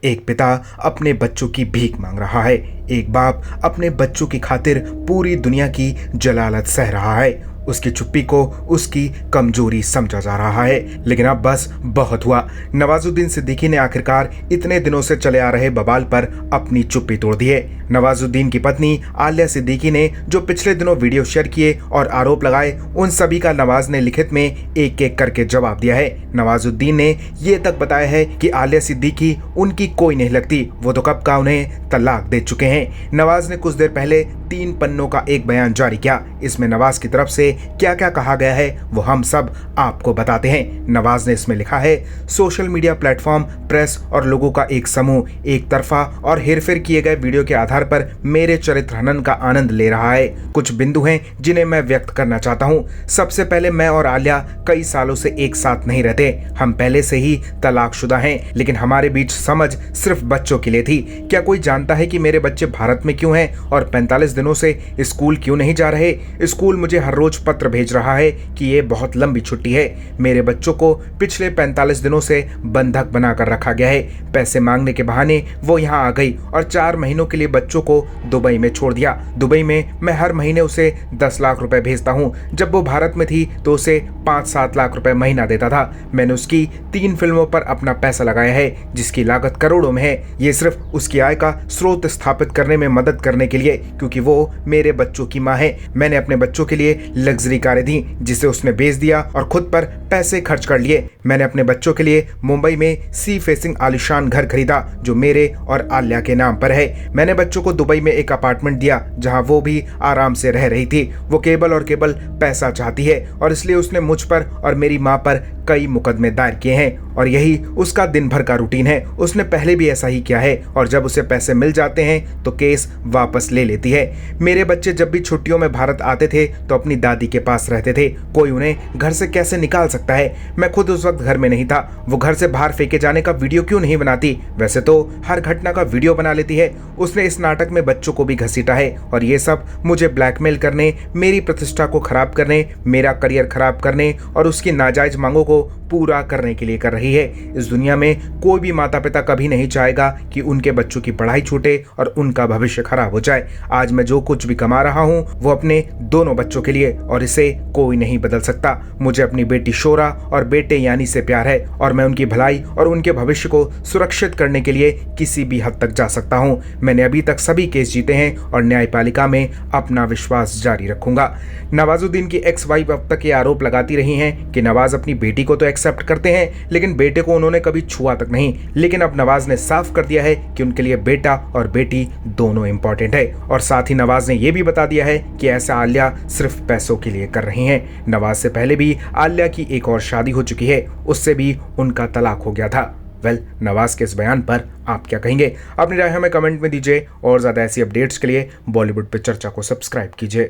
एक पिता अपने बच्चों की भीख मांग रहा है। एक बाप अपने बच्चों की खातिर पूरी दुनिया की जलालत सह रहा है। उसकी चुप्पी को उसकी कमजोरी समझा जा रहा है। लेकिन अब बस बहुत हुआ। नवाजुद्दीन सिद्दीकी ने आखिरकार इतने दिनों से चले आ रहे बवाल पर अपनी चुप्पी तोड़ दी है। नवाजुद्दीन की पत्नी आलिया सिद्दीकी ने जो पिछले दिनों वीडियो शेयर किए और आरोप लगाए, उन सभी का नवाज ने लिखित में एक एक करके जवाब दिया है। नवाजुद्दीन ने ये तक बताया है कि आलिया सिद्दीकी उनकी कोई नहीं लगती, वो तो कब का उन्हें तलाक दे चुके हैं। नवाज ने कुछ देर पहले 3 पन्नों का एक बयान जारी किया। इसमें नवाज की तरफ से क्या क्या कहा गया है वो हम सब आपको बताते हैं। नवाज ने इसमें लिखा है, सोशल मीडिया प्लेटफॉर्म, प्रेस और लोगों का एक समूह एक तरफा और हेरफेर किए गए वीडियो के आधार पर मेरे चरित्र हनन का आनंद ले रहा है। कुछ बिंदु हैं जिन्हें मैं व्यक्त करना चाहता हूं। सबसे पहले, मैं और आलिया कई सालों से एक साथ नहीं रहते। हम पहले से ही तलाकशुदा हैं, लेकिन हमारे बीच समझ सिर्फ बच्चों के लिए थी। क्या कोई जानता है कि मेरे बच्चे भारत में क्यों हैं और 45 दिनों से स्कूल क्यों नहीं जा रहे? स्कूल मुझे हर रोज पत्र भेज रहा है कि ये बहुत लंबी छुट्टी है। मेरे बच्चों को पिछले 45 दिनों से बंधक बनाकर रखा गया है। पैसे मांगने के बहाने वो यहाँ आ गई और 4 महीनों के लिए बच्चों को दुबई में छोड़ दिया। दुबई में मैं हर महीने उसे 10 लाख रुपए भेजता हूँ। जब वो भारत में थी तो उसे 5-7 लाख रुपए महीना देता था। मैंने उसकी 3 फिल्मों पर अपना पैसा लगाया है, जिसकी लागत करोड़ों में है। ये सिर्फ उसकी आय का स्रोत स्थापित करने में मदद करने के लिए, क्योंकि वो मेरे बच्चों की माँ है। मैंने अपने बच्चों के लिए लग्जरी कारें दी, जिसे उसने बेच दिया और खुद पर पैसे खर्च कर लिए। मैंने अपने बच्चों के लिए मुंबई में सी फेसिंग आलीशान घर खरीदा, जो मेरे और आलिया के नाम पर है। मैंने बच्चों को दुबई में एक अपार्टमेंट दिया, जहां वो भी आराम से रह रही थी। वो केवल और केवल पैसा चाहती है और इसलिए उसने मुझ पर और मेरी माँ पर कई मुकदमे दायर किए हैं और यही उसका दिन भर का रूटीन है। उसने पहले भी ऐसा ही किया है और जब उसे पैसे मिल जाते हैं तो केस वापस ले लेती है। मेरे बच्चे जब भी छुट्टियों में भारत आते थे तो अपनी दादी के पास रहते थे। कोई उन्हें घर से कैसे निकाल सकता है? मैं खुद उस वक्त घर में नहीं था। वो घर से बाहर फेंके जाने का वीडियो क्यों नहीं बनाती? वैसे तो हर घटना का वीडियो बना लेती है। उसने इस नाटक में बच्चों को भी घसीटा है और ये सब मुझे ब्लैकमेल करने, मेरी प्रतिष्ठा को खराब करने, मेरा करियर खराब करने और उसकी नाजायज मांगों को पूरा करने के लिए कर रही है। इस दुनिया में कोई भी माता पिता कभी नहीं चाहेगा कि उनके बच्चों की पढ़ाई छूटे और उनका भविष्य खराब हो जाए। आज मैं जो कुछ भी कमा रहा हूं वो अपने दोनों बच्चों के लिए, और इसे कोई नहीं बदल सकता। मुझे अपनी बेटी शोरा और बेटे यानी से प्यार है और मैं उनकी भलाई और उनके भविष्य को सुरक्षित करने के लिए किसी भी हद तक जा सकता हूं। मैंने अभी तक सभी केस जीते हैं और न्यायपालिका में अपना विश्वास जारी रखूंगा। नवाजुद्दीन की एक्स वाइफ अब तक ये आरोप लगाती रही हैं कि नवाज अपनी बेटी को तो एक्सेप्ट करते हैं, लेकिन बेटे को उन्होंने कभी छुआ तक नहीं। लेकिन अब नवाज ने साफ कर दिया है कि उनके लिए बेटा और बेटी दोनों इंपॉर्टेंट है। और साथ ही नवाज ने यह भी बता दिया है कि ऐसा आलिया सिर्फ पैसों के लिए कर रही हैं। नवाज से पहले भी आलिया की एक और शादी हो चुकी है, उससे भी उनका तलाक हो गया था। नवाज के इस बयान पर आप क्या कहेंगे? अपनी राय हमें कमेंट में दीजिए और ज्यादा ऐसी अपडेट्स के लिए बॉलीवुड पे चर्चा को सब्सक्राइब कीजिए।